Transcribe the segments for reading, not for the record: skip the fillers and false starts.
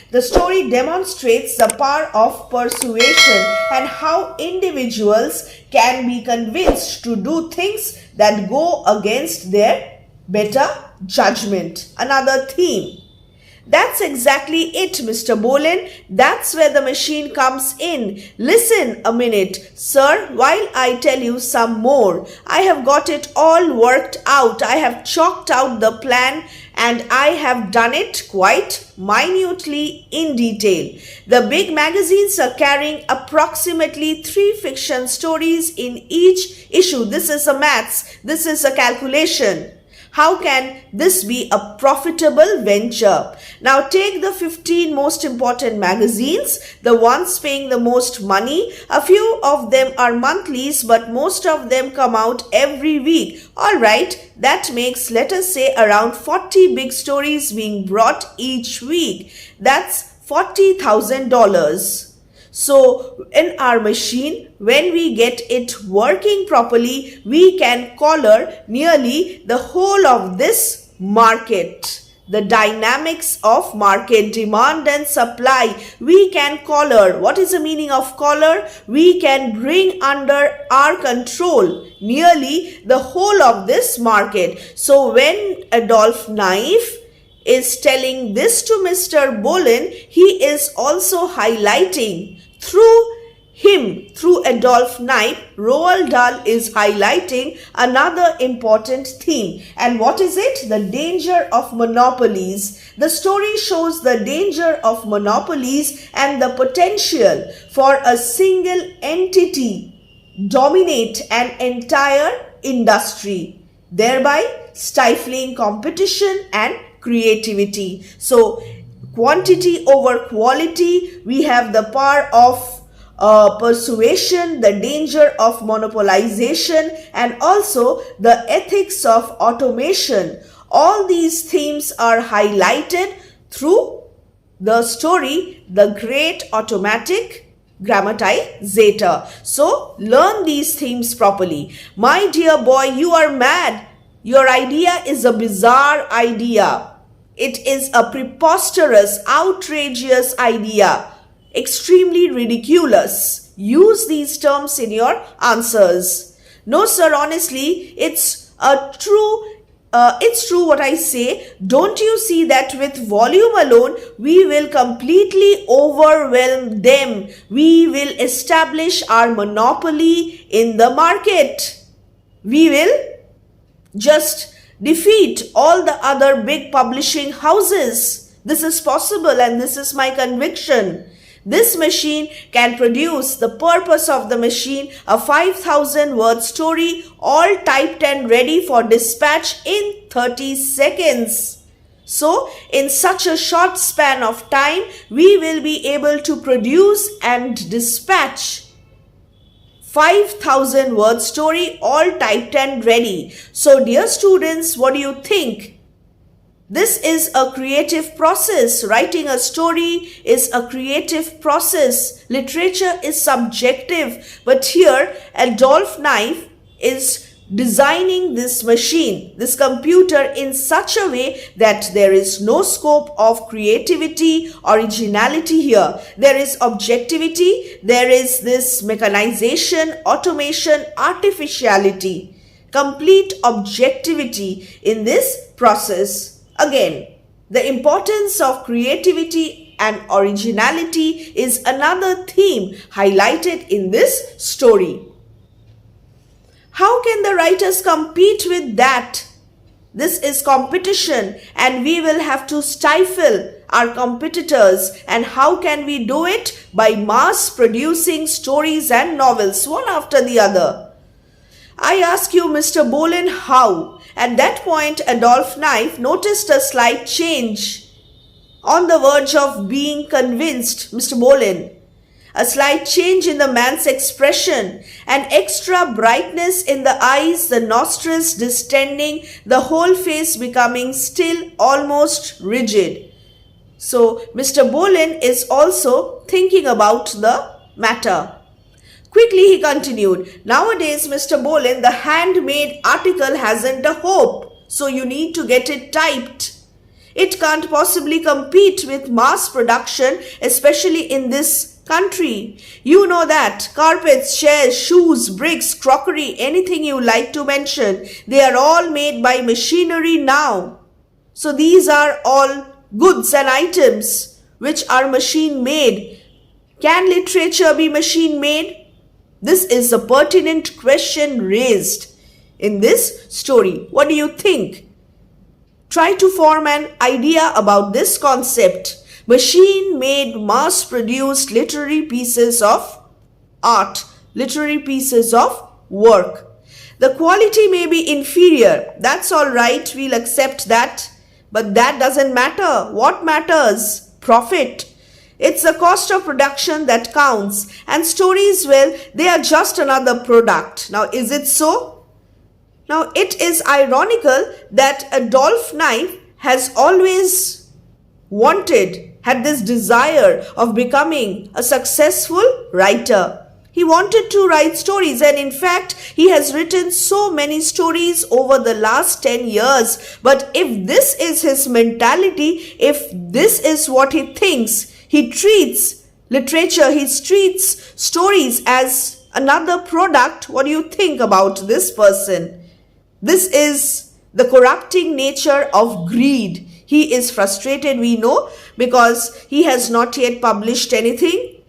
The story demonstrates the power of persuasion and how individuals can be convinced to do things that go against their better judgment. Another theme. That's exactly it, Mr. Bolin. That's where the machine comes in. Listen a minute, sir, while I tell you some more. I have got it all worked out. I have chalked out the plan and I have done it quite minutely in detail. The big magazines are carrying approximately 3 fiction stories in each issue. This is a maths. This is a calculation. How can this be a profitable venture? Now take the 15 most important magazines, the ones paying the most money. A few of them are monthlies, but most of them come out every week. Alright, that makes, let us say, around 40 big stories being brought each week. That's $40,000. So in our machine, when we get it working properly, we can collar nearly the whole of this market. The dynamics of market demand and supply, we can collar. What is the meaning of collar? We can bring under our control nearly the whole of this market. So when Adolf Knife is telling this to Mr. Bolin, he is also highlighting through Adolf Knife, Roald Dahl is highlighting another important theme. And what is it? The danger of monopolies. The story shows the danger of monopolies and the potential for a single entity dominate an entire industry, thereby stifling competition and creativity. So quantity over quality, we have the power of persuasion, the danger of monopolization, and also the ethics of automation. All these themes are highlighted through the story, The Great Automatic Grammatizator. So learn these themes properly. My dear boy, you are mad. Your idea is a bizarre idea. It is a preposterous, outrageous idea, extremely ridiculous. Use these terms in your answers. No, sir, honestly, it's true what I say. Don't you see that with volume alone, we will completely overwhelm them. We will establish our monopoly in the market. We will just defeat all the other big publishing houses. This is possible and this is my conviction. This machine can produce, the purpose of the machine, a 5,000 word story, all typed and ready for dispatch in 30 seconds. So, in such a short span of time, we will be able to produce and dispatch 5,000 word story, all typed and ready. So dear students, what do you think? This is a creative process. Writing a story is a creative process. Literature is subjective. But here, Adolf Knife is designing this machine, this computer, in such a way that there is no scope of creativity, originality here. There is objectivity, there is this mechanization, automation, artificiality, complete objectivity in this process. Again, the importance of creativity and originality is another theme highlighted in this story. How can the writers compete with that? This is competition and we will have to stifle our competitors. And how can we do it? By mass producing stories and novels, one after the other. I ask you, Mr. Bolin, how? At that point, Adolf Knife noticed a slight change. On the verge of being convinced, Mr. Bolin. A slight change in the man's expression, an extra brightness in the eyes, the nostrils distending, the whole face becoming still, almost rigid. So, Mr. Bolin is also thinking about the matter. Quickly he continued, nowadays, Mr. Bolin, the handmade article hasn't a hope, so you need to get it typed. It can't possibly compete with mass production, especially in this country. You know that. Carpets, chairs, shoes, bricks, crockery, anything you like to mention, they are all made by machinery now. So these are all goods and items which are machine made. Can literature be machine made? This is a pertinent question raised in this story. What do you think? Try to form an idea about this concept. Machine-made, mass-produced literary pieces of art, literary pieces of work. The quality may be inferior. That's all right. We'll accept that. But that doesn't matter. What matters? Profit. It's the cost of production that counts. And stories, well, they are just another product. Now, is it so? Now, it is ironical that Adolf Knipe has always had this desire of becoming a successful writer. He wanted to write stories, and in fact, he has written so many stories over the last 10 years. But if this is his mentality, if this is what he thinks, he treats literature, he treats stories as another product. What do you think about this person? This is the corrupting nature of greed. He is frustrated, we know, because he has not yet published anything.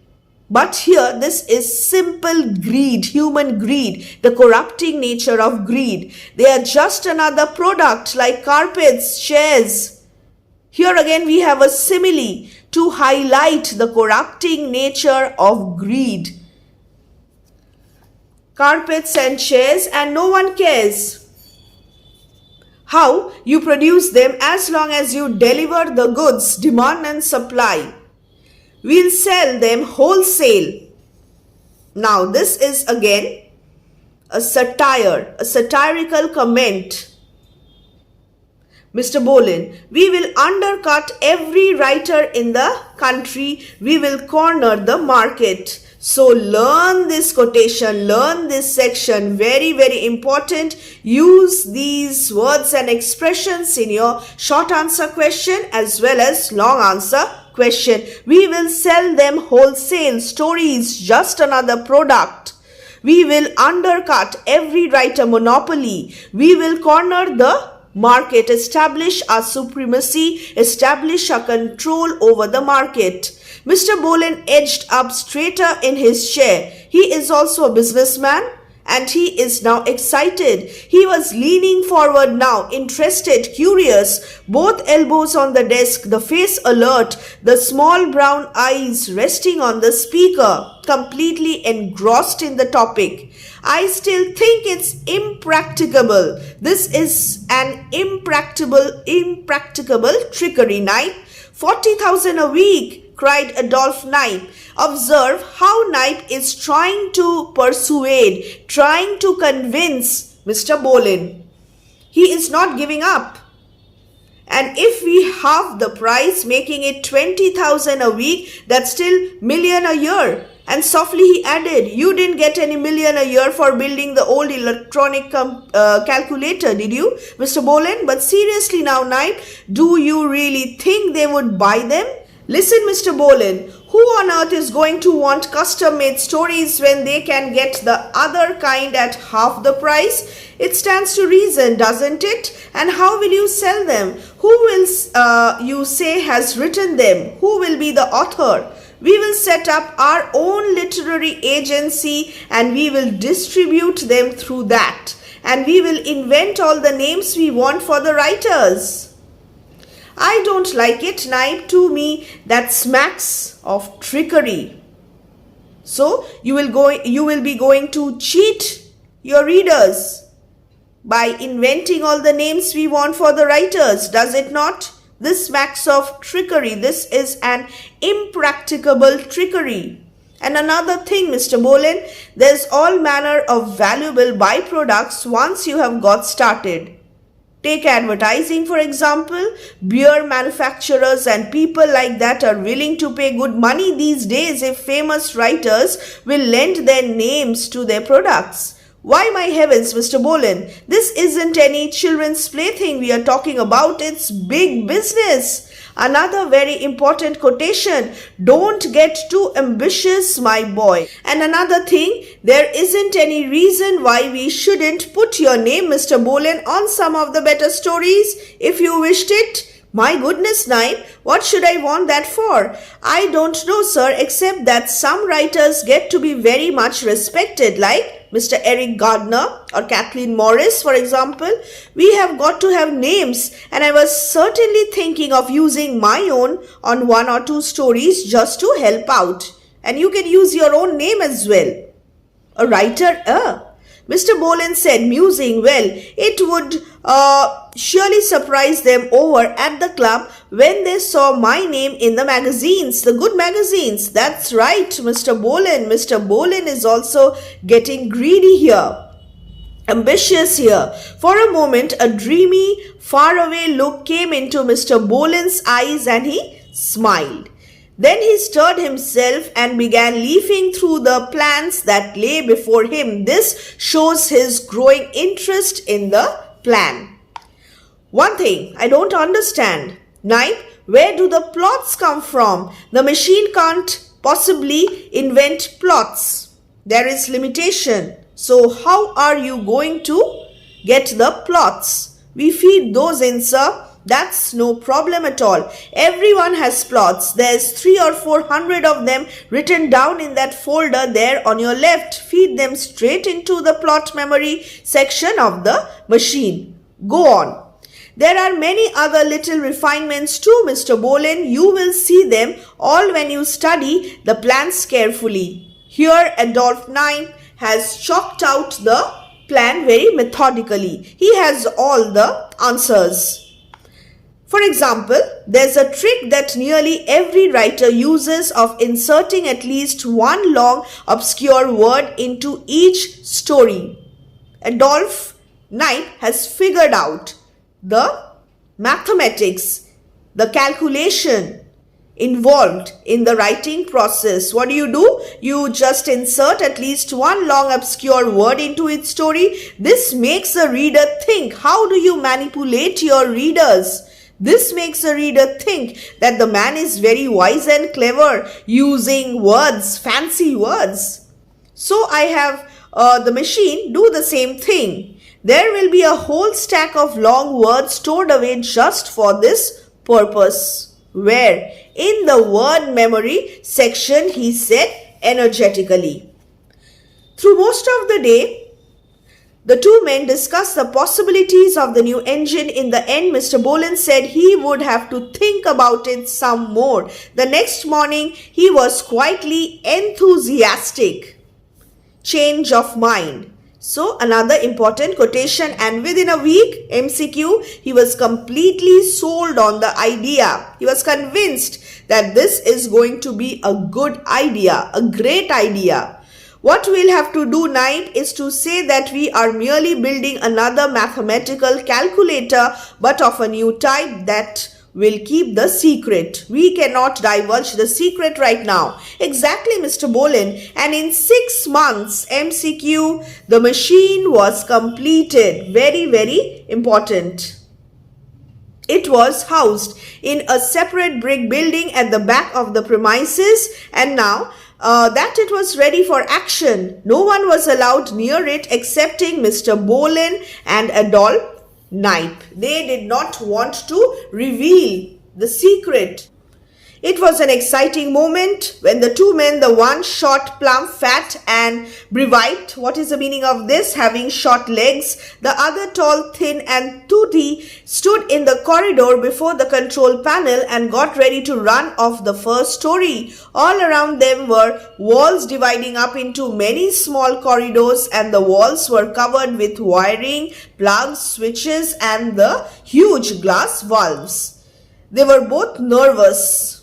But here, this is simple greed, human greed, the corrupting nature of greed. They are just another product like carpets, chairs. Here again, we have a simile to highlight the corrupting nature of greed. Carpets and chairs, and no one cares how you produce them as long as you deliver the goods, demand and supply. We'll sell them wholesale. Now this is again a satire, a satirical comment. Mr. Bolin, we will undercut every writer in the country. We will corner the market. So learn this quotation, learn this section, very, very important. Use these words and expressions in your short answer question as well as long answer question. We will sell them wholesale. Stories, just another product. We will undercut every writer, monopoly. We will corner the market, establish our supremacy, establish our control over the market. Mr. Bolin edged up straighter in his chair. He is also a businessman and he is now excited. He was leaning forward now, interested, curious, both elbows on the desk, the face alert, the small brown eyes resting on the speaker, completely engrossed in the topic. I still think it's impracticable. This is an impracticable trickery, Knipe. 40,000 a week, cried Adolf Knipe. Observe how Knipe is trying to persuade, trying to convince Mr. Bolin. He is not giving up. And if we halve the price, making it 20,000 a week, that's still million a year. And softly he added, you didn't get any million a year for building the old electronic calculator, did you, Mr. Bolin? But seriously now, Knipe, do you really think they would buy them? Listen, Mr. Bolin, who on earth is going to want custom-made stories when they can get the other kind at half the price? It stands to reason, doesn't it? And how will you sell them? Who will you say has written them? Who will be the author? We will set up our own literary agency and we will distribute them through that. And we will invent all the names we want for the writers. I don't like it, Knipe. To me, that smacks of trickery. So, you will be going to cheat your readers by inventing all the names we want for the writers, does it not? This smacks of trickery. This is an impracticable trickery. And another thing, Mr. Bolin, there's all manner of valuable byproducts once you have got started. Take advertising, for example. Beer manufacturers and people like that are willing to pay good money these days if famous writers will lend their names to their products. Why, my heavens, Mr. Bolen, this isn't any children's plaything we are talking about, it's big business. Another very important quotation, don't get too ambitious, my boy. And another thing, there isn't any reason why we shouldn't put your name, Mr. Bolen, on some of the better stories if you wished it. My goodness, Knight, what should I want that for? I don't know, sir, except that some writers get to be very much respected, like Mr. Eric Gardner or Kathleen Morris, for example. We have got to have names, and I was certainly thinking of using my own on 1 or 2 stories just to help out. And you can use your own name as well. A writer, Mr. Bolen said, musing, well, it would surely surprise them over at the club when they saw my name in the magazines, the good magazines. That's right, Mr. Bolen. Mr. Bolen is also getting greedy here, ambitious here. For a moment, a dreamy, faraway look came into Mr. Bolen's eyes and he smiled. Then he stirred himself and began leafing through the plans that lay before him. This shows his growing interest in the plan. One thing I don't understand, Knight, where do the plots come from? The machine can't possibly invent plots. There is limitation. So how are you going to get the plots? We feed those in, sir. That's no problem at all. Everyone has plots. There's 300 or 400 of them written down in that folder there on your left. Feed them straight into the plot memory section of the machine. Go on. There are many other little refinements too, Mr. Bolen. You will see them all when you study the plans carefully. Here Adolphe Knight has chalked out the plan very methodically. He has all the answers. For example, there's a trick that nearly every writer uses of inserting at least one long obscure word into each story. Adolphe Knight has figured out the mathematics, the calculation involved in the writing process. What do? You just insert at least one long obscure word into its story. This makes a reader think. How do you manipulate your readers? This makes a reader think that the man is very wise and clever using words, fancy words. So I have the machine do the same thing. There will be a whole stack of long words stored away just for this purpose. Where? In the word memory section, he said energetically. Through most of the day, the two men discussed the possibilities of the new engine. In the end, Mr. Bolen said he would have to think about it some more. The next morning, he was quietly enthusiastic. Change of mind. So, another important quotation, and within a week, MCQ, he was completely sold on the idea. He was convinced that this is going to be a good idea, a great idea. What we'll have to do, Knight, is to say that we are merely building another mathematical calculator, but of a new type that will keep the secret. We cannot divulge the secret right now. Exactly, Mr. Bolen. And in 6 months, MCQ, the machine was completed. Very, very important. It was housed in a separate brick building at the back of the premises, and now that it was ready for action, no one was allowed near it excepting Mr. Bolen and Adolphe Knight. They did not want to reveal the secret. It was an exciting moment when the two men, the one short, plump, fat and brevite, what is the meaning of this? Having short legs, the other tall, thin and toothy, stood in the corridor before the control panel and got ready to run off the first story. All around them were walls dividing up into many small corridors, and the walls were covered with wiring, plugs, switches and the huge glass valves. They were both nervous.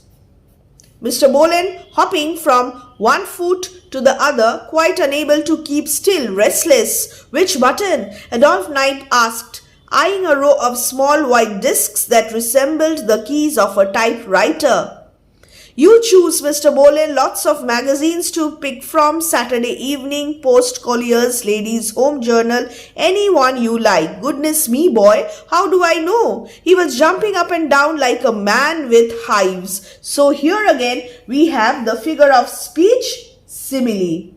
Mr. Bolen hopping from one foot to the other, quite unable to keep still, restless. Which button? Adolphe Knight asked, eyeing a row of small white discs that resembled the keys of a typewriter. You choose, Mr. Bolen, lots of magazines to pick from. Saturday Evening, Post, Collier's, Ladies' Home Journal, anyone you like. Goodness me, boy, how do I know? He was jumping up and down like a man with hives. So here again we have the figure of speech, simile.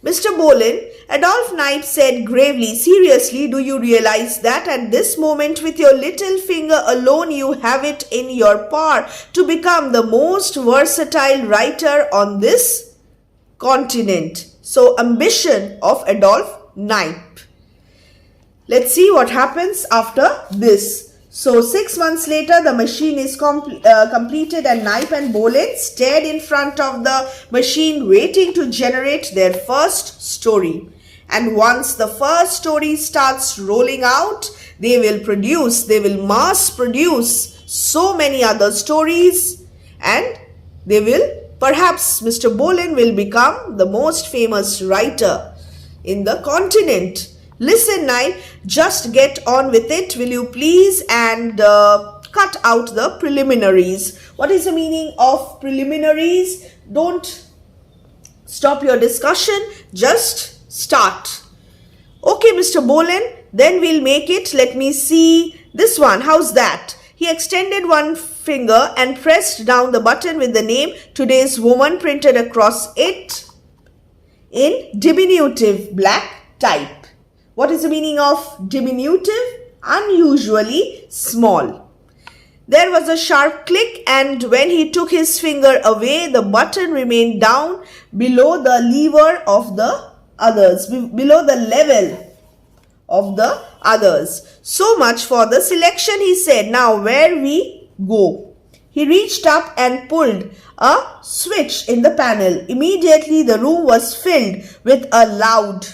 Mr. Bolen, Adolphe Knipe said gravely, seriously, do you realize that at this moment with your little finger alone you have it in your power to become the most versatile writer on this continent? So, ambition of Adolphe Knipe. Let's see what happens after this. So 6 months later, the machine is completed and Knipe and Bolen stared in front of the machine waiting to generate their first story. And once the first story starts rolling out, they will mass produce so many other stories, and perhaps Mr. Bolen will become the most famous writer in the continent. Listen, Knipe, just get on with it, will you please, and cut out the preliminaries. What is the meaning of preliminaries? Don't stop your discussion, just start. Okay, Mr. Bolen, then we'll make it. Let me see this one. How's that? He extended one finger and pressed down the button with the name Today's Woman printed across it in diminutive black type. What is the meaning of diminutive? Unusually small. There was a sharp click, and when he took his finger away, the button remained down below the lever of the others, below the level of the others. So much for the selection, he said. Now where we go? He reached up and pulled a switch in the panel. Immediately the room was filled with a loud.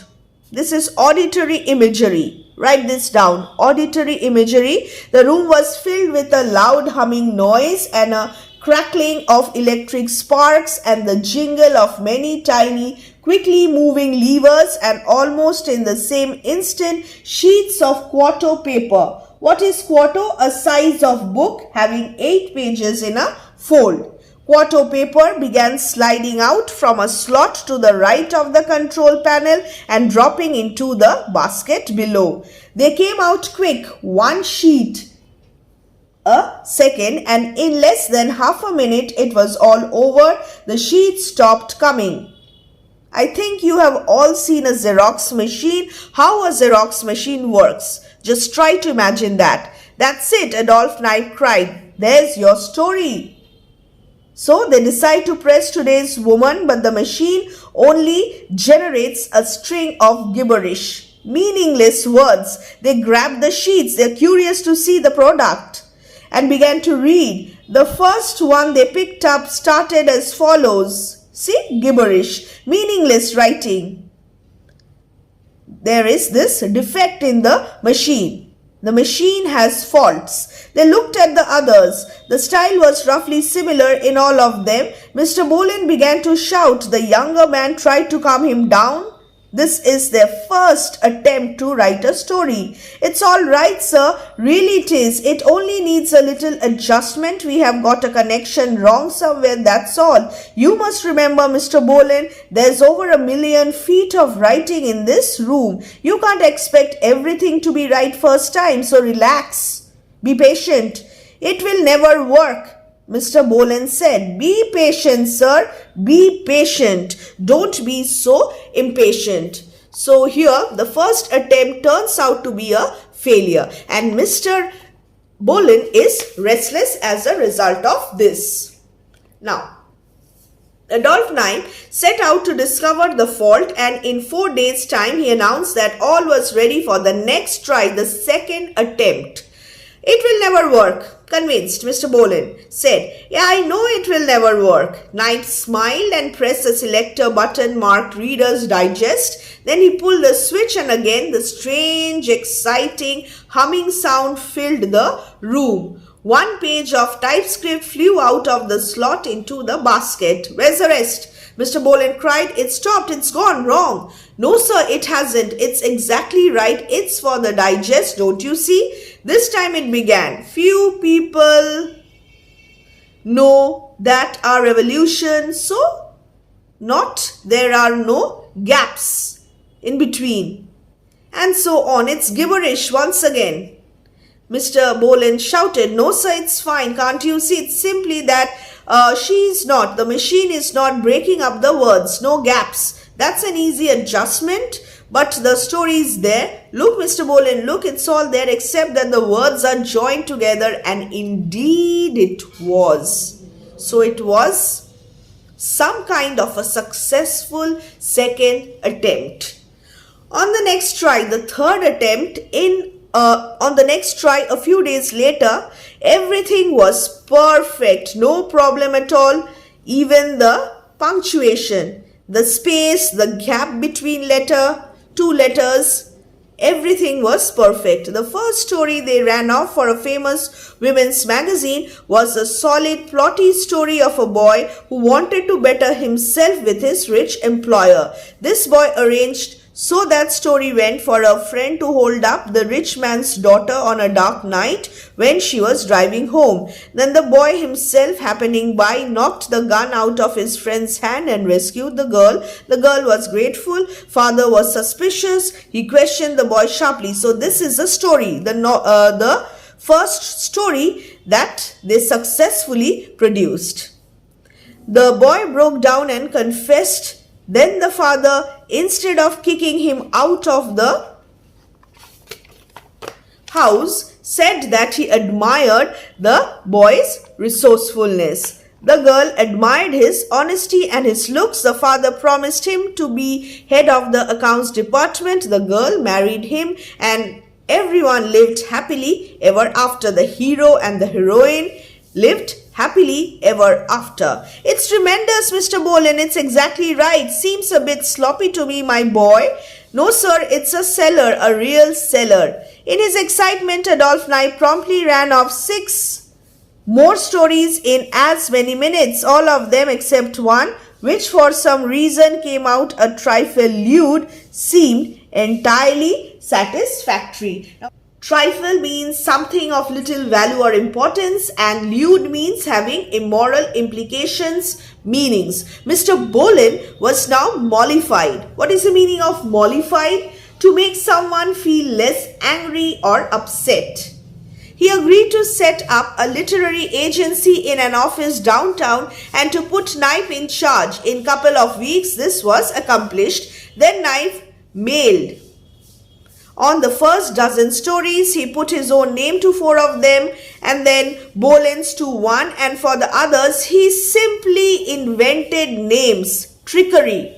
This is auditory imagery. Write this down. Auditory imagery. The room was filled with a loud humming noise and a crackling of electric sparks and the jingle of many tiny, quickly moving levers, and almost in the same instant, sheets of quarto paper. What is quarto? A size of book having 8 pages in a fold. Quarto paper began sliding out from a slot to the right of the control panel and dropping into the basket below. They came out quick, one sheet a second, and in less than half a minute it was all over. The sheets stopped coming. I think you have all seen a Xerox machine. How a Xerox machine works. Just try to imagine that. That's it, Adolphe Knipe cried. There's your story. So they decide to press Today's Woman, but the machine only generates a string of gibberish, meaningless words. They grab the sheets, they're curious to see the product, and began to read. The first one they picked up started as follows. See, gibberish, meaningless writing. There is this defect in the machine. The machine has faults. They looked at the others. The style was roughly similar in all of them. Mr. Bolen began to shout. The younger man tried to calm him down. This is their first attempt to write a story. It's all right, sir. Really it is. It only needs a little adjustment. We have got a connection wrong somewhere, that's all. You must remember, Mr. Bolen, there's over 1 million feet of writing in this room. You can't expect everything to be right first time, so relax. Be patient. It will never work, Mr. Bolen said. Be patient, sir. Be patient. Don't be so impatient. So here the first attempt turns out to be a failure, and Mr. Bolen is restless as a result of this. Now, Adolphe Knipe set out to discover the fault, and in 4 days' time he announced that all was ready for the next try, the second attempt. It will never work, convinced, Mr. Bolen said. Yeah, I know it will never work. Knipe smiled and pressed the selector button marked Reader's Digest. Then he pulled the switch, and again the strange, exciting humming sound filled the room. 1 page of typescript flew out of the slot into the basket. Where's the rest? Mr. Bolen cried. It stopped. It's gone wrong. No, sir, it hasn't. It's exactly right. It's for the digest, don't you see? This time it began. Few people know that are revolution, so not, there are no gaps in between, and so on. It's gibberish once again. Mr. Boleyn shouted, "No sir, it's fine. Can't you see? It's simply that the machine is not breaking up the words. No gaps. That's an easy adjustment. But the story is there. Look, Mr. Boleyn, look, it's all there except that the words are joined together." And indeed it was. So it was some kind of a successful second attempt. On the next try, the third attempt, on the next try a few days later, everything was perfect. No problem at all. Even the punctuation, the space, the gap between two letters, everything was perfect. The first story they ran off for a famous women's magazine was a solid, plotty story of a boy who wanted to better himself with his rich employer. This boy arranged so that story went for a friend to hold up the rich man's daughter on a dark night when she was driving home. Then the boy himself, happening by, knocked the gun out of his friend's hand and rescued the girl. The girl was grateful. Father was suspicious. He questioned the boy sharply. So this is the story, the first story that they successfully produced. The boy broke down and confessed. Then the father, instead of kicking him out of the house, said that he admired the boy's resourcefulness. The girl admired his honesty and his looks. The father promised him to be head of the accounts department. The girl married him, and everyone lived happily ever after. The hero and the heroine lived happily ever after. It's tremendous, Mr. Boleyn. It's exactly right. Seems a bit sloppy to me, my boy. No, sir, it's a seller, a real seller. In his excitement, Adolphe Knipe promptly ran off 6 more stories in as many minutes, all of them except one, which for some reason came out a trifle lewd, seemed entirely satisfactory. Now, trifle means something of little value or importance, and lewd means having immoral implications, meanings. Mr. Boleyn was now mollified. What is the meaning of mollified? To make someone feel less angry or upset. He agreed to set up a literary agency in an office downtown and to put Knipe in charge. In a couple of weeks, this was accomplished. Then Knipe mailed on the first dozen stories. He put his own name to 4 of them and then Boleyn's to 1, and for the others he simply invented names, trickery.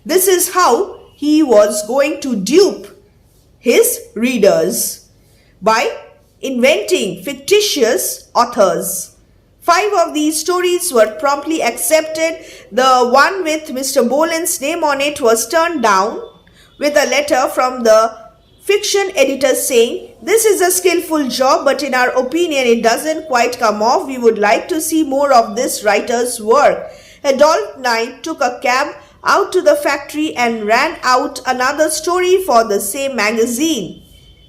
This is how he was going to dupe his readers, by inventing fictitious authors. 5 of these stories were promptly accepted. The one with Mr. Boleyn's name on it was turned down with a letter from the fiction editor saying, "This is a skillful job, but in our opinion it doesn't quite come off. We would like to see more of this writer's work." Adolphe Knipe took a cab out to the factory and ran out another story for the same magazine.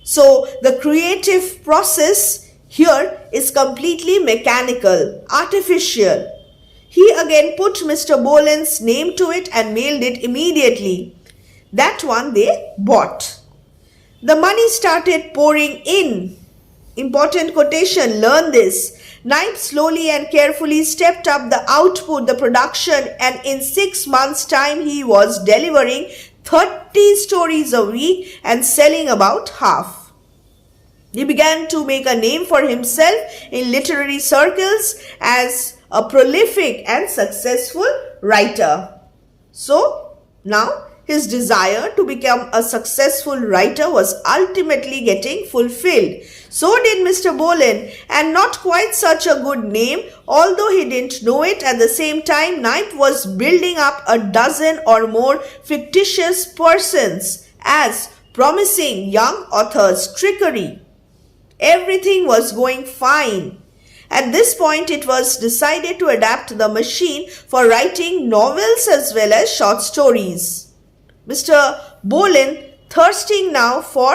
So the creative process here is completely mechanical, artificial. He again put Mr. Boleyn's name to it and mailed it immediately. That one they bought. The money started pouring in. Important quotation, learn this. Knipe slowly and carefully stepped up the output, the production, and in 6 months' time he was delivering 30 stories a week and selling about half. He began to make a name for himself in literary circles as a prolific and successful writer. So now his desire to become a successful writer was ultimately getting fulfilled. So did Mr. Boleyn, and not quite such a good name, although he didn't know it. At the same time, Knipe was building up a dozen or more fictitious persons as promising young authors. Trickery. Everything was going fine. At this point, it was decided to adapt the machine for writing novels as well as short stories. Mr. Boleyn, thirsting now for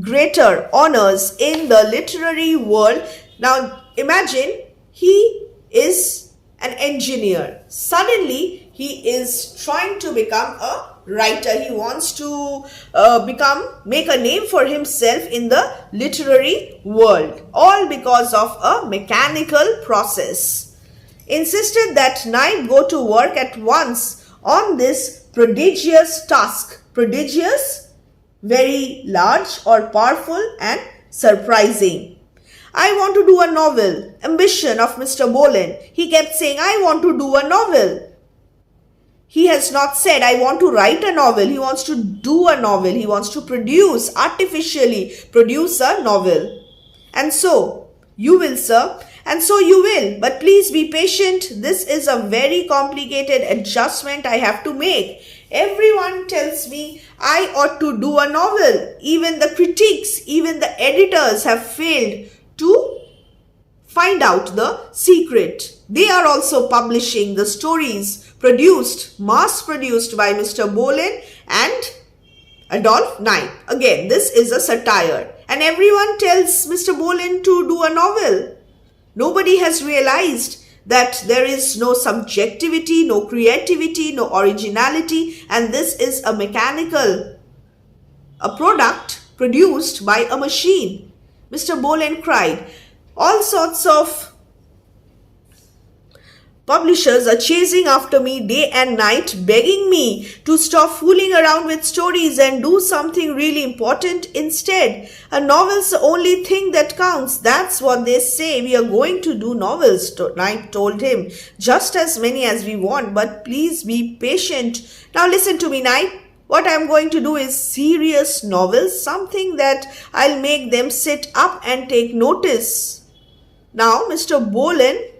greater honors in the literary world. Now imagine he is an engineer. Suddenly, he is trying to become a writer. He wants to make a name for himself in the literary world, all because of a mechanical process. Insisted that Knight go to work at once on this prodigious task. Prodigious, very large or powerful and surprising. I want to do a novel. Ambition of Mr. Boleyn. He kept saying, I want to do a novel. He has not said, I want to write a novel. He wants to do a novel. He wants to produce, artificially produce a novel. And so, you will, sir. And so you will. But please be patient. This is a very complicated adjustment I have to make. Everyone tells me I ought to do a novel. Even the critics, even the editors have failed to find out the secret. They are also publishing the stories produced, mass-produced by Mr. Boleyn and Adolphe Knight. Again, this is a satire. And everyone tells Mr. Boleyn to do a novel. Nobody has realized that there is no subjectivity, no creativity, no originality, and this is a mechanical, a product produced by a machine. Mr. Boleyn cried. All sorts of publishers are chasing after me day and night, begging me to stop fooling around with stories and do something really important instead. A novel's the only thing that counts. That's what they say. We are going to do novels, Knight told him. Just as many as we want, but please be patient. Now listen to me, Knight. What I'm going to do is serious novels, something that I'll make them sit up and take notice. Now, Mr. Boleyn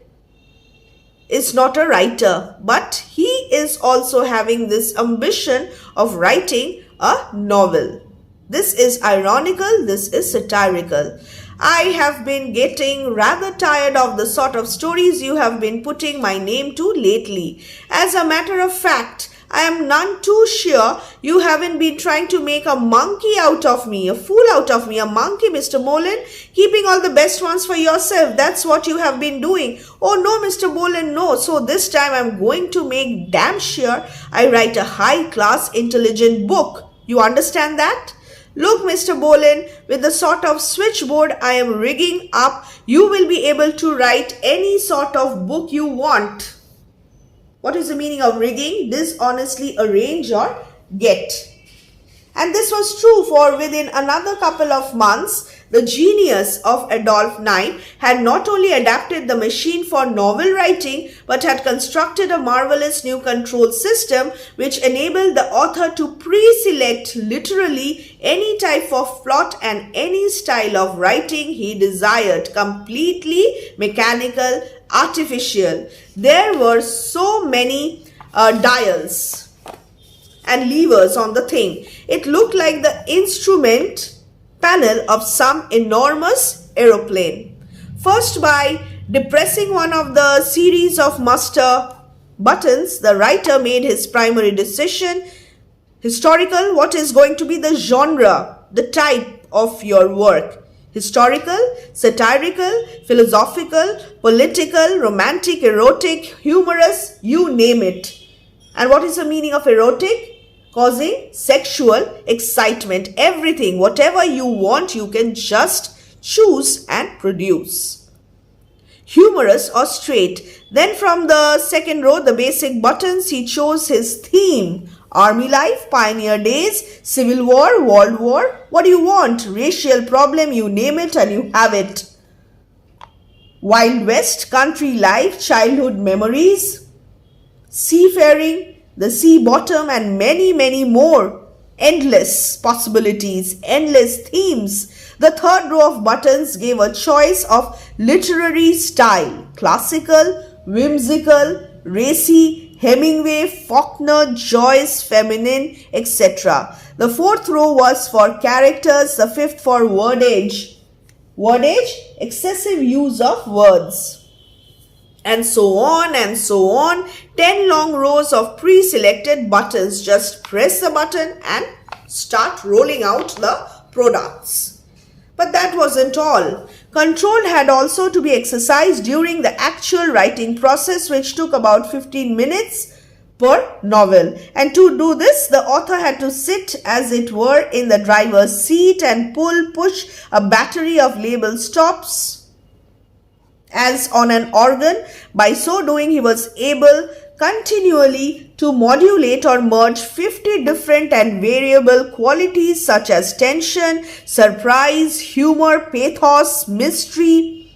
is not a writer, but he is also having this ambition of writing a novel. This is ironical, this is satirical. I have been getting rather tired of the sort of stories you have been putting my name to lately. As a matter of fact, I am none too sure you haven't been trying to make a monkey out of me, a fool out of me, a monkey, Mr. Boleyn, keeping all the best ones for yourself. That's what you have been doing. Oh no, Mr. Boleyn, no. So this time I'm going to make damn sure I write a high-class, intelligent book. You understand that? Look, Mr. Boleyn, with the sort of switchboard I am rigging up, you will be able to write any sort of book you want. What is the meaning of rigging? Dishonestly arrange or get. And this was true, for within another couple of months, the genius of Adolphe Knight had not only adapted the machine for novel writing, but had constructed a marvelous new control system which enabled the author to pre-select literally any type of plot and any style of writing he desired, completely mechanical, artificial. There were so many dials and levers on the thing. It looked like the instrument panel of some enormous aeroplane. First, by depressing one of the series of master buttons, the writer made his primary decision. Historical, what is going to be the genre, the type of your work? Historical, satirical, philosophical, political, romantic, erotic, humorous, you name it. And what is the meaning of erotic? Causing sexual excitement. Everything, whatever you want, you can just choose and produce. Humorous or straight. Then from the second row, the basic buttons, he chose his theme. Army life, pioneer days, civil war, world war. What do you want? Racial problem, you name it and you have it. Wild West, country life, childhood memories, seafaring, the sea bottom, and many, many more. Endless possibilities, endless themes. The third row of buttons gave a choice of literary style. Classical, whimsical, racy, Hemingway, Faulkner, Joyce, feminine, etc. The fourth row was for characters, the fifth for wordage. Wordage, excessive use of words. And so on and so on. 10 long rows of pre-selected buttons. Just press the button and start rolling out the products. But that wasn't all. Control had also to be exercised during the actual writing process, which took about 15 minutes per novel. And to do this, the author had to sit, as it were, in the driver's seat and push a battery of label stops as on an organ. By so doing, he was able continually to modulate or merge 50 different and variable qualities such as tension, surprise, humor, pathos, mystery.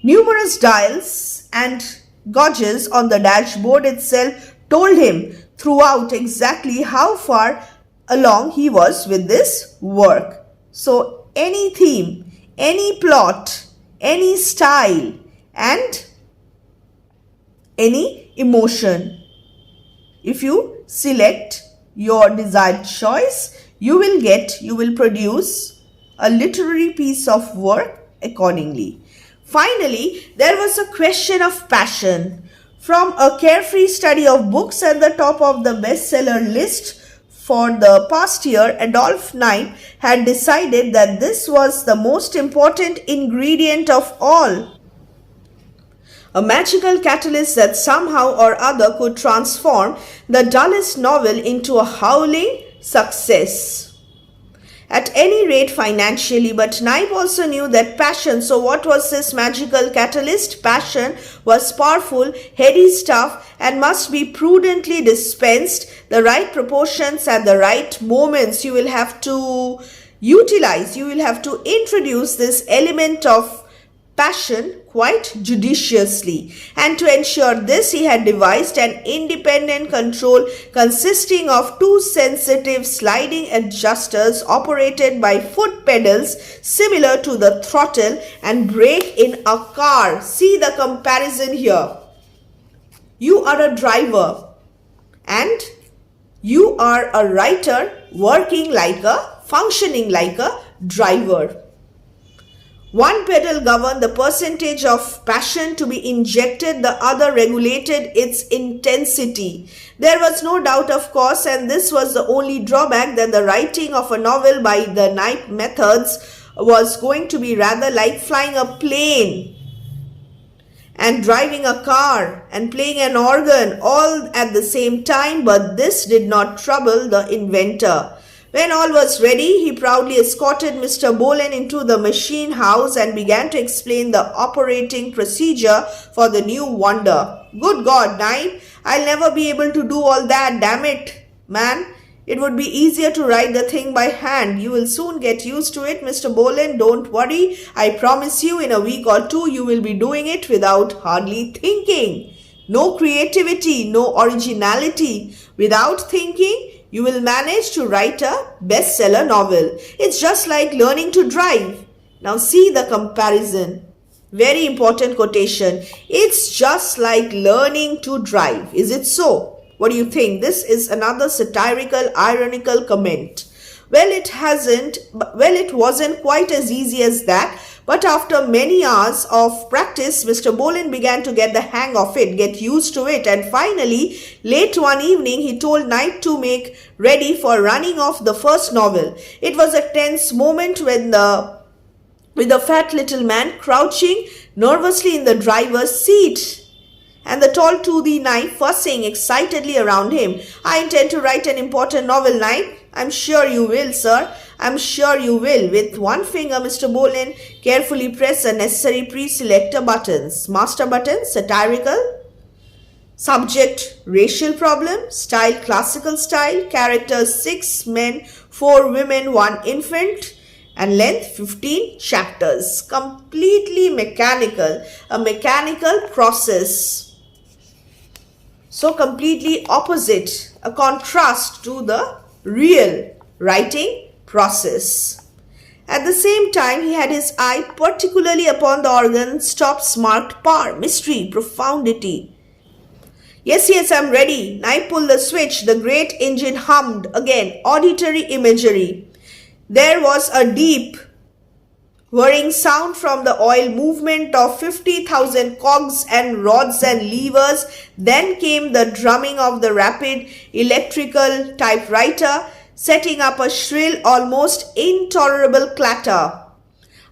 Numerous dials and gauges on the dashboard itself told him throughout exactly how far along he was with this work. So any theme, any plot, any style and any emotion, if you select your desired choice, you will produce a literary piece of work accordingly. Finally, there was a question of passion. From a carefree study of books at the top of the bestseller list for the past year, Adolph Knipe had decided that this was the most important ingredient of all. A magical catalyst that somehow or other could transform the dullest novel into a howling success. At any rate financially, but Knipe also knew that passion. So what was this magical catalyst? Passion was powerful, heady stuff and must be prudently dispensed, the right proportions at the right moments. You will have to utilize, you will have to introduce this element of passion quite judiciously, and to ensure this he had devised an independent control consisting of two sensitive sliding adjusters operated by foot pedals similar to the throttle and brake in a car. See the comparison here. You are a driver and you are a writer functioning like a driver. One pedal governed the percentage of passion to be injected, the other regulated its intensity. There was no doubt, of course, and this was the only drawback, that the writing of a novel by the Knipe methods was going to be rather like flying a plane and driving a car and playing an organ all at the same time, but this did not trouble the inventor. When all was ready, he proudly escorted Mr. Bolen into the machine house and began to explain the operating procedure for the new wonder. Good God, Knipe, I'll never be able to do all that, damn it, man. It would be easier to write the thing by hand. You will soon get used to it, Mr. Bolen. Don't worry. I promise you in a week or two you will be doing it without hardly thinking. No creativity, no originality. Without thinking, you will manage to write a bestseller novel. It's just like learning to drive. Now see the comparison. Very important quotation. It's just like learning to drive. Is it so? What do you think? This is another satirical, ironical comment. Well, it wasn't quite as easy as that. But after many hours of practice, Mr. Bolen began to get the hang of it, get used to it, and finally, late one evening, he told Knipe to make ready for running off the first novel. It was a tense moment when with the fat little man crouching nervously in the driver's seat and the tall toothy Knipe fussing excitedly around him. I intend to write an important novel, Knipe. I'm sure you will, sir. I'm sure you will. With one finger, Mr. Bolen carefully pressed the necessary pre-selector buttons. Master button, satirical. Subject, racial problem. Style, classical style. Characters, 6 men, 4 women, 1 infant. And length, 15 chapters. Completely mechanical. A mechanical process. So completely opposite. A contrast to the real writing process. At the same time, he had his eye particularly upon the organ stops marked power, mystery, profundity. Yes, I'm ready. Knipe pulled the switch. The great engine hummed again. Auditory imagery. There was a deep, whirring sound from the oil movement of 50,000 cogs and rods and levers. Then came the drumming of the rapid electrical typewriter, setting up a shrill, almost intolerable clatter.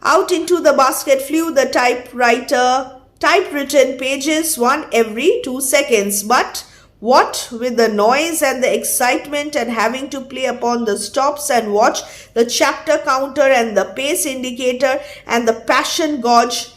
Out into the basket flew the typewriter, typewritten pages, one every 2 seconds. But what with the noise and the excitement and having to play upon the stops and watch the chapter counter and the pace indicator and the passion gauge,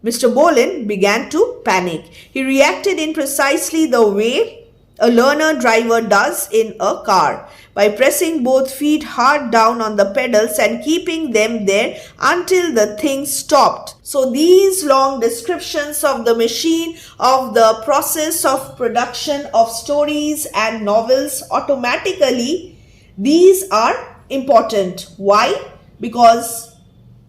Mr. Bolin began to panic. He reacted in precisely the way a learner driver does in a car, by pressing both feet hard down on the pedals and keeping them there until the thing stopped. So these long descriptions of the machine, of the process of production of stories and novels, automatically these are important. Why? Because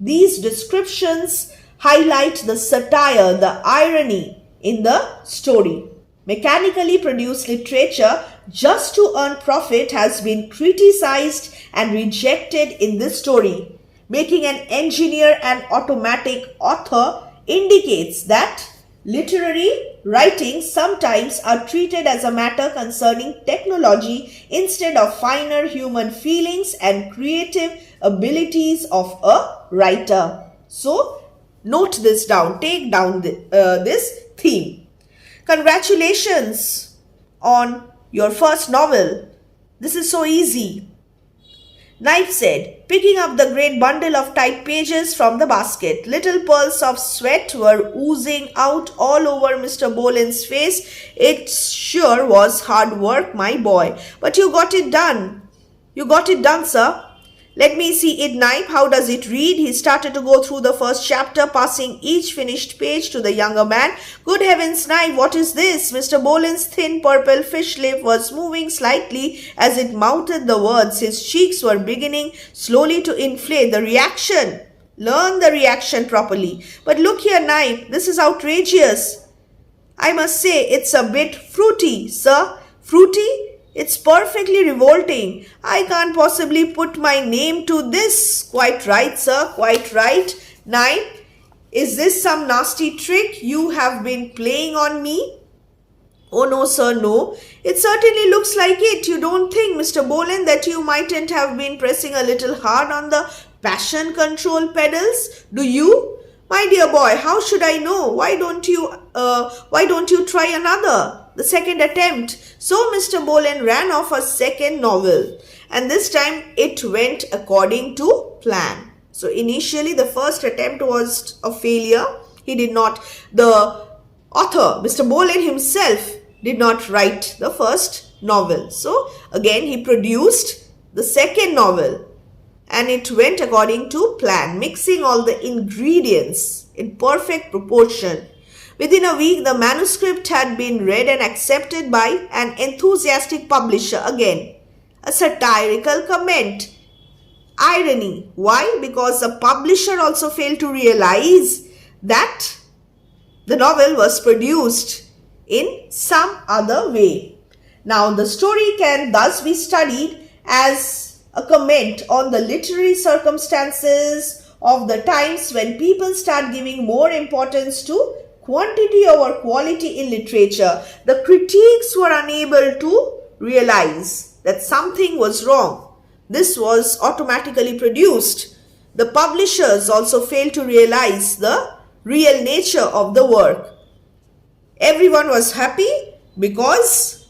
these descriptions highlight the satire, the irony in the story. Mechanically produced literature just to earn profit has been criticized and rejected in this story. Making an engineer an automatic author indicates that literary writing sometimes are treated as a matter concerning technology instead of finer human feelings and creative abilities of a writer. So, note this down, take down this theme. Congratulations on your first novel. This is so easy. Knife said, picking up the great bundle of typed pages from the basket. Little pearls of sweat were oozing out all over Mr. Bolin's face. It sure was hard work, my boy. But you got it done. You got it done, sir. Let me see it, Knife. How does it read? He started to go through the first chapter, passing each finished page to the younger man. Good heavens, Knife, what is this? Mr. Bolin's thin purple fish lip was moving slightly as it mouthed the words. His cheeks were beginning slowly to inflate. The reaction. Learn the reaction properly. But look here, Knife, this is outrageous. I must say it's a bit fruity, sir. Fruity? It's perfectly revolting. I can't possibly put my name to this. Quite right, sir. Quite right. Knife, is this some nasty trick you have been playing on me? Oh, no, sir, no. It certainly looks like it. You don't think, Mr. Bolin, that you mightn't have been pressing a little hard on the passion control pedals? Do you? My dear boy, how should I know? Why don't you try another? The second attempt. So Mr. Bolin ran off a second novel, and this time it went according to plan. So initially the first attempt was a failure. The author, Mr. Bolin himself, did not write the first novel. So again he produced the second novel, and it went according to plan, mixing all the ingredients in perfect proportion. Within a week, the manuscript had been read and accepted by an enthusiastic publisher. Again, a satirical comment. Irony. Why? Because the publisher also failed to realize that the novel was produced in some other way. Now, the story can thus be studied as a comment on the literary circumstances of the times when people start giving more importance to quantity over quality in literature. The critics were unable to realize that something was wrong. This was automatically produced. The publishers also failed to realize the real nature of the work. Everyone was happy because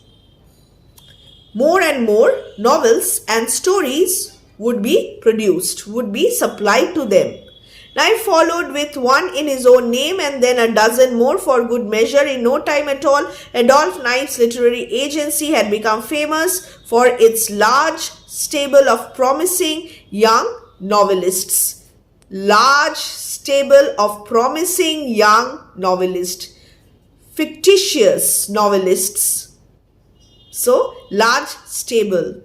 more and more novels and stories would be produced, would be supplied to them. Knife followed with one in his own name and then a dozen more for good measure. In no time at all, Adolph Knife's literary agency had become famous for its large stable of promising young novelists. Large stable of promising young novelists. Fictitious novelists. So, large stable.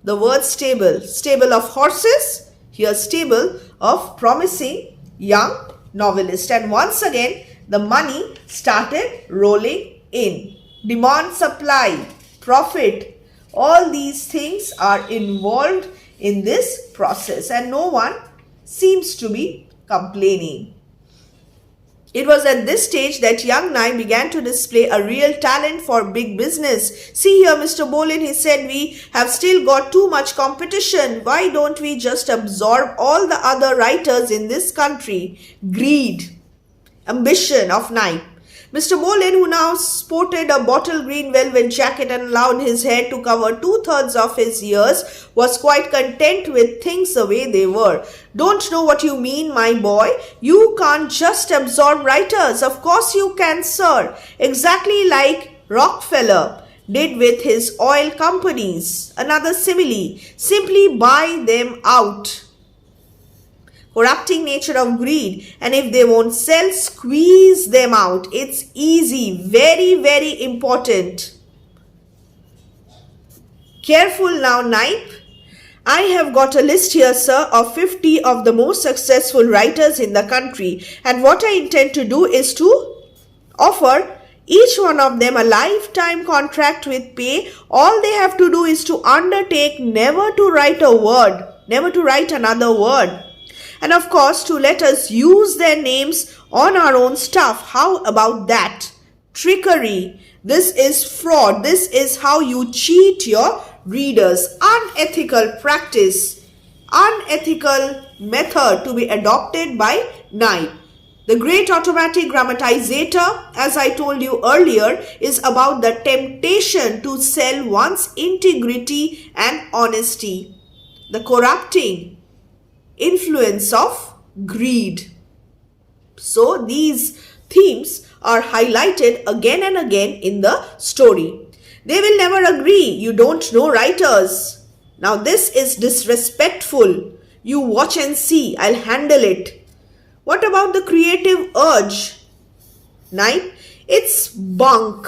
The word stable. Stable of horses. Here, stable of promising young novelists. And once again, the money started rolling in. Demand, supply, profit, all these things are involved in this process, and no one seems to be complaining. It was at this stage that young Nye began to display a real talent for big business. "See here, Mr. Bolin," he said, "we have still got too much competition. Why don't we just absorb all the other writers in this country?" Greed, ambition of Nye. Mr. Bolin, who now sported a bottle green velvet jacket and allowed his hair to cover 2/3 of his ears, was quite content with things the way they were. "Don't know what you mean, my boy. You can't just absorb writers." "Of course you can, sir. Exactly like Rockefeller did with his oil companies." Another simile. Simply buy them out. Corrupting nature of greed, and if they won't sell, squeeze them out. It's easy, very, very important. Careful now, Knipe. "I have got a list here, sir, of 50 of the most successful writers in the country, and what I intend to do is to offer each one of them a lifetime contract with pay. All they have to do is to undertake never to write a word, never to write another word. And of course, to let us use their names on our own stuff. How about that? Trickery. This is fraud. This is how you cheat your readers. Unethical practice. Unethical method to be adopted by Nye. The great automatic grammatizator, as I told you earlier, is about the temptation to sell one's integrity and honesty. The corrupting influence of greed. So these themes are highlighted again and again in the story. They will never agree. You don't know writers. Now this is disrespectful. You watch and see. I'll handle it. What about the creative urge? 9. It's bunk.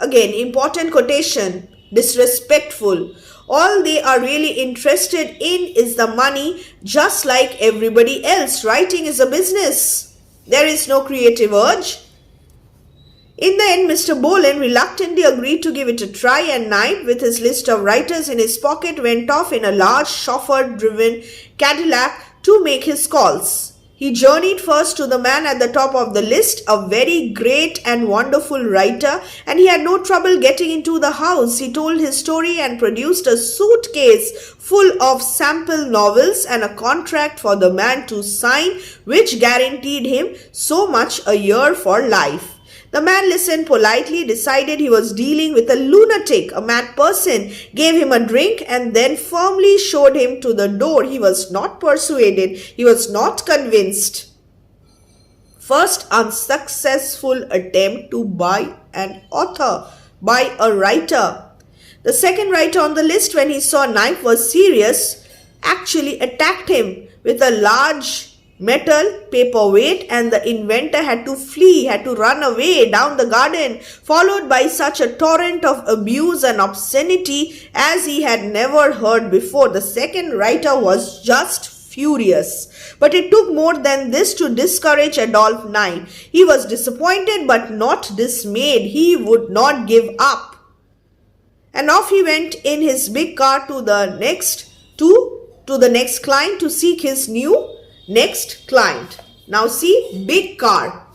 Again, important quotation. Disrespectful. All they are really interested in is the money, just like everybody else. Writing is a business. There is no creative urge. In the end, Mr. Bolin reluctantly agreed to give it a try, and Knipe, with his list of writers in his pocket, went off in a large chauffeur-driven Cadillac to make his calls. He journeyed first to the man at the top of the list, a very great and wonderful writer, and he had no trouble getting into the house. He told his story and produced a suitcase full of sample novels and a contract for the man to sign, which guaranteed him so much a year for life. The man listened politely, decided he was dealing with a lunatic, a mad person, gave him a drink, and then firmly showed him to the door. He was not persuaded. He was not convinced. First unsuccessful attempt to buy an author, buy a writer. The second writer on the list, when he saw Knipe was serious, actually attacked him with a large metal paperweight, and the inventor had to flee, had to run away down the garden, followed by such a torrent of abuse and obscenity as he had never heard before. The second writer was just furious. But it took more than this to discourage Adolphe Knipe. He was disappointed but not dismayed. He would not give up. And off he went in his big car to the next client to seek his next client. Now see, big car.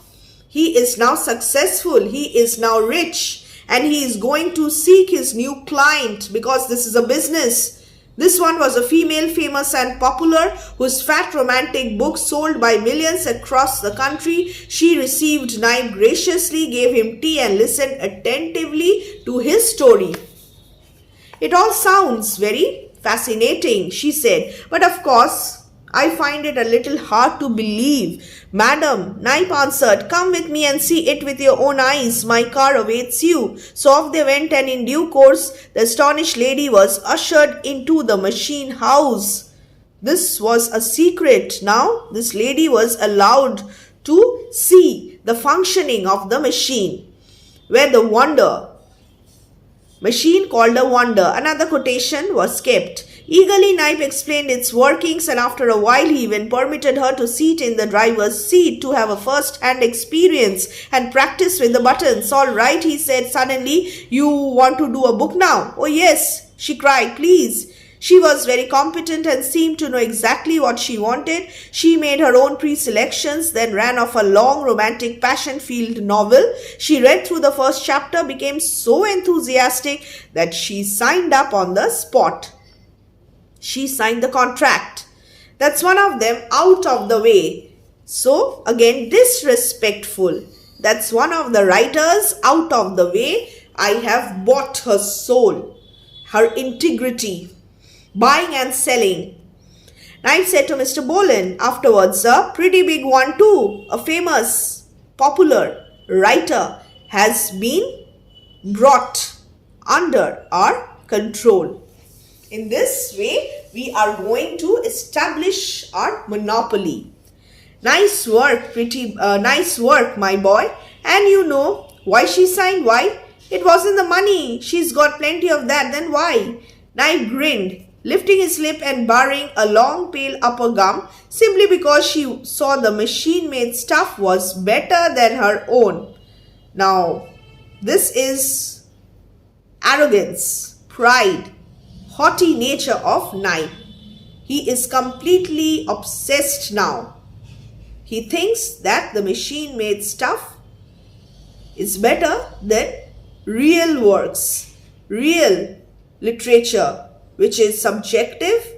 He is now successful. He is now rich, and he is going to seek his new client because this is a business. This one was a female, famous and popular, whose fat romantic books sold by millions across the country. She received Knipe graciously, gave him tea, and listened attentively to his story. "It all sounds very fascinating," she said, "but of course, I find it a little hard to believe." "Madam," Knipe answered, "come with me and see it with your own eyes. My car awaits you." So off they went, and in due course, the astonished lady was ushered into the machine house. This was a secret. Now, this lady was allowed to see the functioning of the machine, where the machine called a wonder. Another quotation was kept. Eagerly, Knipe explained its workings, and after a while he even permitted her to sit in the driver's seat to have a first-hand experience and practice with the buttons. "All right," he said suddenly, "you want to do a book now?" "Oh yes," she cried, "please." She was very competent and seemed to know exactly what she wanted. She made her own pre-selections, then ran off a long romantic passion-filled novel. She read through the first chapter, became so enthusiastic that she signed up on the spot. She signed the contract. That's one of them, out of the way. So again, disrespectful. That's one of the writers, out of the way. I have bought her soul, her integrity. Buying and selling. Knight said to Mr. Boleyn afterwards, a pretty big one too, a famous, popular writer has been brought under our control. In this way, we are going to establish our monopoly. Nice work, nice work, my boy. And you know why she signed? Why? It wasn't the money. She's got plenty of that. Then why? Knight grinned, lifting his lip and barring a long pale upper gum, simply because she saw the machine-made stuff was better than her own. Now, this is arrogance, pride, haughty nature of Knight. He is completely obsessed now. He thinks that the machine-made stuff is better than real works, real literature, which is subjective,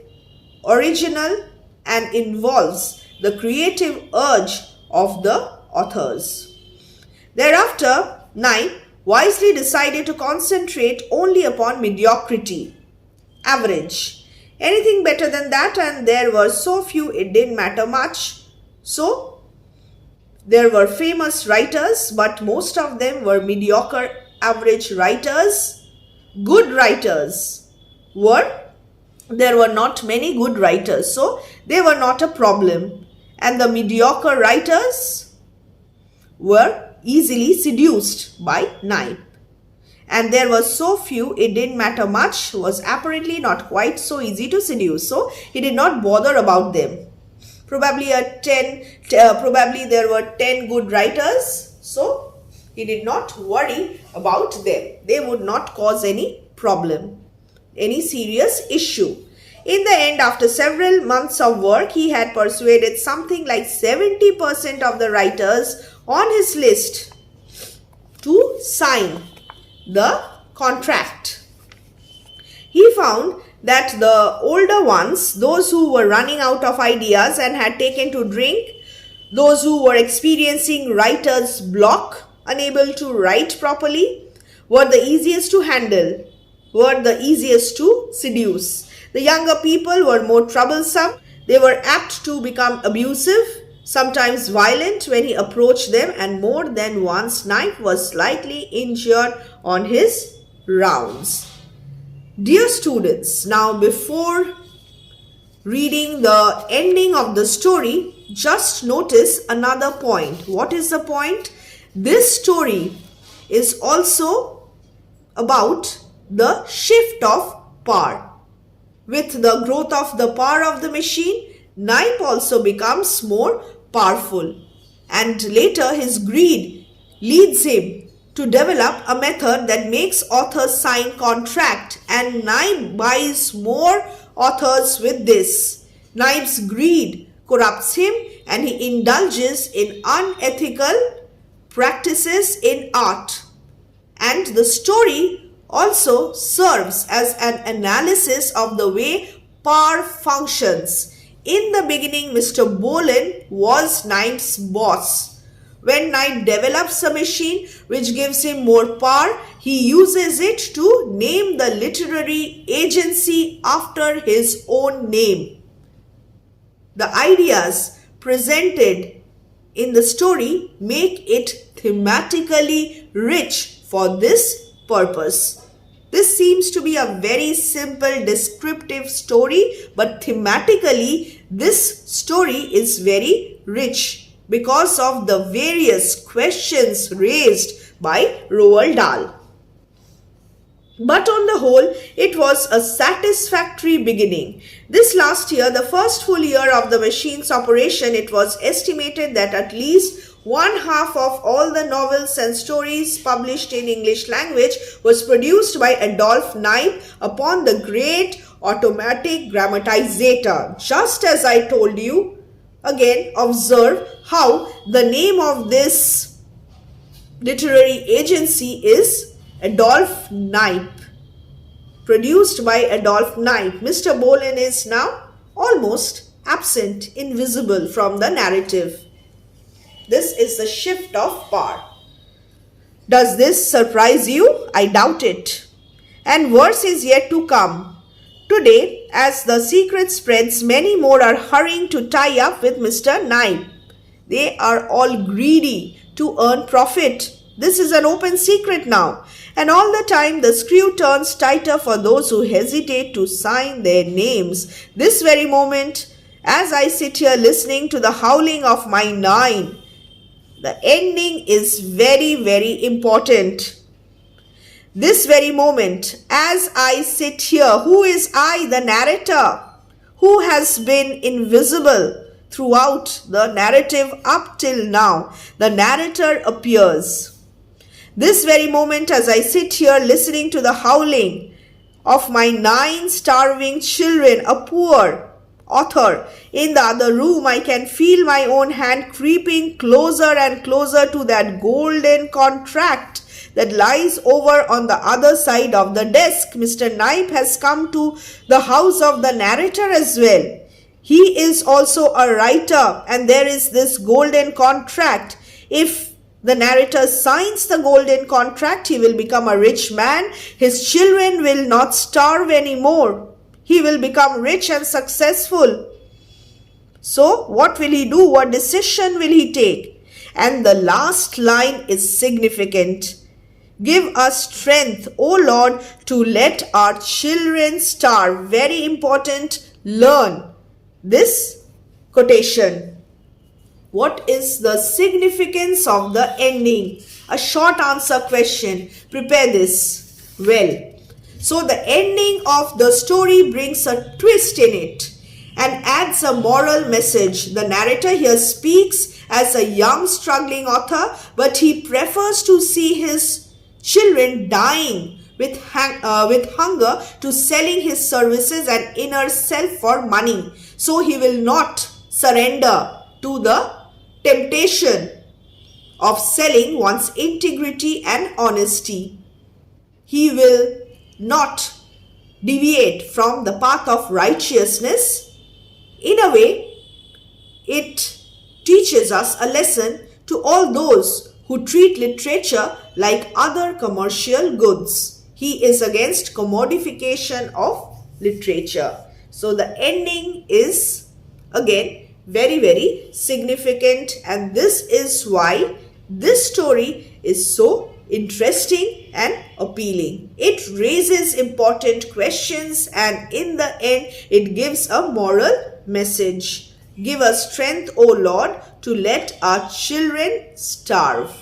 original, and involves the creative urge of the authors. Thereafter, Knight wisely decided to concentrate only upon mediocrity, average. Anything better than that, and there were so few it didn't matter much. So, there were famous writers, but most of them were mediocre, average writers. Good writers there were not many good writers, so they were not a problem. And the mediocre writers were easily seduced by Knight. And there were so few, it didn't matter much, was apparently not quite so easy to seduce. So he did not bother about them. Probably there were 10 good writers, so he did not worry about them. They would not cause any problem, any serious issue. In the end, after several months of work, he had persuaded something like 70% of the writers on his list to sign the contract. He found that the older ones, those who were running out of ideas and had taken to drink, those who were experiencing writer's block, unable to write properly, were the easiest to handle, were the easiest to seduce. The younger people were more troublesome. They were apt to become abusive, sometimes violent when he approached them, and more than once Knight was slightly injured on his rounds. Dear students, now before reading the ending of the story, just notice another point. What is the point? This story is also about the shift of power. With the growth of the power of the machine, Knight also becomes more powerful. And later his greed leads him to develop a method that makes authors sign contract, and Knight buys more authors with this. Knight's greed corrupts him and he indulges in unethical practices in art. And the story also serves as an analysis of the way power functions. In the beginning, Mr. Boleyn was Knight's boss. When Knight develops a machine which gives him more power, he uses it to name the literary agency after his own name. The ideas presented in the story make it thematically rich for this purpose. This seems to be a very simple descriptive story, but thematically this story is very rich because of the various questions raised by Roald Dahl. But on the whole, it was a satisfactory beginning. This last year, the first full year of the machine's operation, it was estimated that at least One half of all the novels and stories published in English language was produced by Adolph Knipe upon the great automatic grammatizator. Just as I told you, again observe how the name of this literary agency is Adolph Knipe. Produced by Adolph Knipe. Mr. Bolin is now almost absent, invisible from the narrative. This is the shift of power. Does this surprise you? I doubt it. And worse is yet to come. Today, as the secret spreads, many more are hurrying to tie up with Mr. Knipe. They are all greedy to earn profit. This is an open secret now. And all the time the screw turns tighter for those who hesitate to sign their names. This very moment, as I sit here listening to the howling of my 9, the ending is very, very important. This very moment, as I sit here, who is I, the narrator, who has been invisible throughout the narrative up till now? The narrator appears. This very moment, as I sit here listening to the howling of my 9 starving children, a poor author in the other room, I can feel my own hand creeping closer and closer to that golden contract that lies over on the other side of the desk. Mr. Knipe has come to the house of the narrator as well. He is also a writer, and there is this golden contract. If the narrator signs the golden contract, he will become a rich man. His children will not starve anymore. He will become rich and successful. So what will he do? What decision will he take? And the last line is significant. Give us strength, O Lord, to let our children starve. Very important. Learn this quotation. What is the significance of the ending? A short answer question. Prepare this well. So the ending of the story brings a twist in it and adds a moral message. The narrator here speaks as a young struggling author, but he prefers to see his children dying with hunger to selling his services and inner self for money. So he will not surrender to the temptation of selling one's integrity and honesty. He will not deviate from the path of righteousness. In a way, it teaches us a lesson to all those who treat literature like other commercial goods. He is against commodification of literature. So the ending is again very, very significant, and this is why this story is so interesting and appealing. It raises important questions, and in the end it gives a moral message. Give us strength, O Lord, to let our children starve.